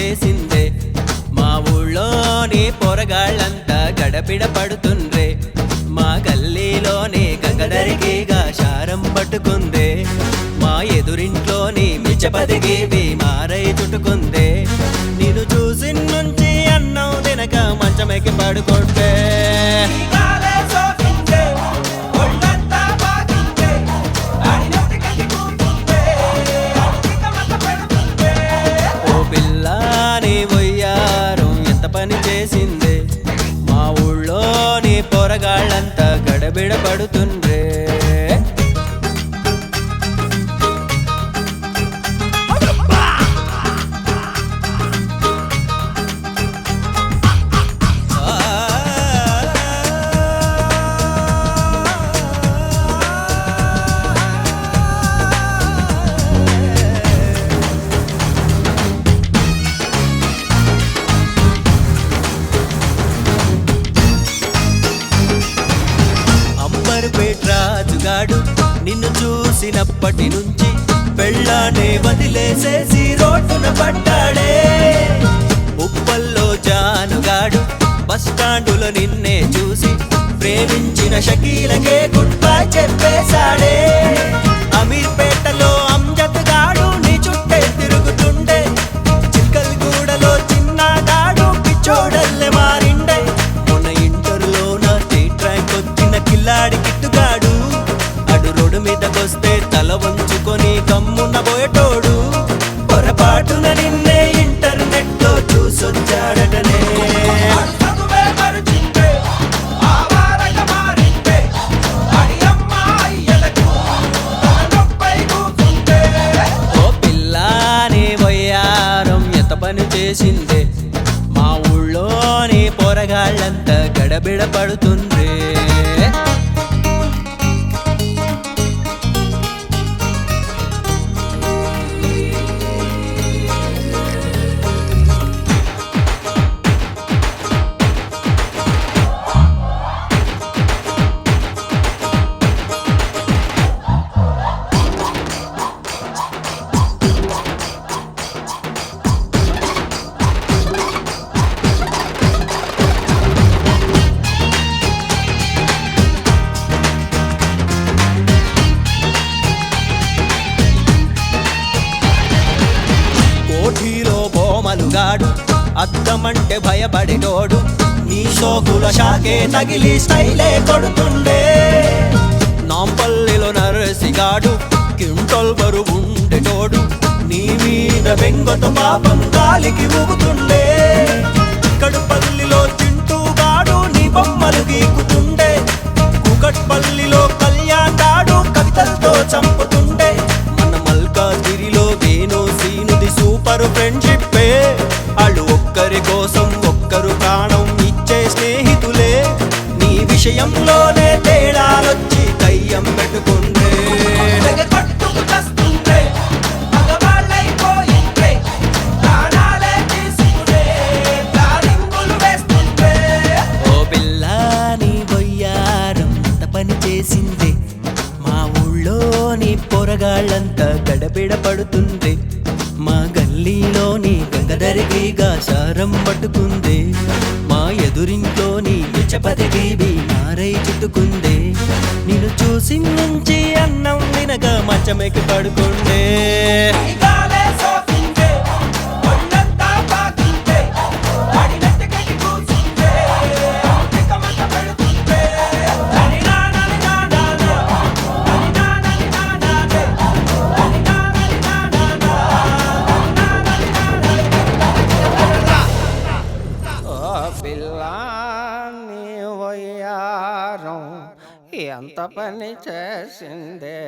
చేసిందే. మా ఊళ్ళోని పొరగాళ్ళంతా గడబిడ పడుతుండ్రే. మా గల్లీలోని గంగదరికిగా శారం పట్టుకుందే. మా ఎదురింట్లోని మిచ్చపదికి బీమారై చుట్టుకుందే. నిన్ను చూసి నుంచి అన్నం తినక మంచమెక్కి పడుకుంటే పని చేసిందే. మా ఊళ్ళోని పొరగాళ్ళంతా గడబిడ పడుతుండ్రే. రాజుగాడు నిన్ను చూసినప్పటి నుంచి పెళ్ళానే వదిలేసేసి రోడ్డున పడ్డాడే. ఉప్పల్లో జానుగాడు బస్టాండులో నిన్నే చూసి ప్రేమించిన షకీలకే గుడ్ బై చెప్పేశాడే. అమీర్పేటలో అంజద్ గాడు నీ చుట్టే తిరుగుతుండే. చిక్కల్గూడలో చిన్నగాడు పిచ్చోడల్లే మారిండే. మొన్న ఇంటర్లో నా స్టేట్ ర్యాంక్ వచ్చిన కిల్లాడి కిట్టుగాడు అడు రోడ్డు మీదకొస్తే తల వంచుకొని గమ్మున పోయేటోడు. పొరపాటున నిన్నే ఇంటర్నెట్ లో చూసొచ్చాడటనే. ఓ పిల్లాని వయ్యారం ఎంత పని చేసిందే. మా ఊళ్ళోని పొరగాళ్ళంతా గడబిడ పడుతుండ్రే. బొమ్మలుగాడు అద్దమంటే భయపడేటోడు. నీ షోకుల షాకే తగిలి స్టైలే కొడుతుండే. నాంపల్లిలో నరసిగాడు క్వింటల్ బరువుండేటోడు. నీ మీద బెంగతో పాపం గాలికి ఊగుతుండే. కడుపల్లిలో చింటూగాడు నీ బొమ్మలు గీకుతుండే. కుకట్పల్లిలో కళ్యాణ్ గాడు కవితలతో చంపుతుండే. మన మల్కాజిరిలో వేణు సీనుది సూపర్ ఫ్రెండ్షిప్. వాళ్ళు ఒక్కరి కోసం ఒక్కరు ప్రాణం ఇచ్చే స్నేహితులే. నీ విషయంలోనే తేడాలొచ్చి కయ్యం పెట్టుకుంటే ఓ పిల్లాని వయ్యారం ఎంత పని చేసిందే. మా ఊళ్ళోని పొరగాళ్ళంతా గడబిడ పడుతుంది. మా గల్లీలోని గంగదరికిగా శారం పట్టుకుందే. మా ఎదురింట్లోని మిచ్చపతికి బీమారై చుట్టుకుందే. నిన్ను చూసి నుంచి అన్నం తినక మంచమెక్కి పడుకుండే. పిల్లాని వయ్యారం ఎంత పని చేసిందే.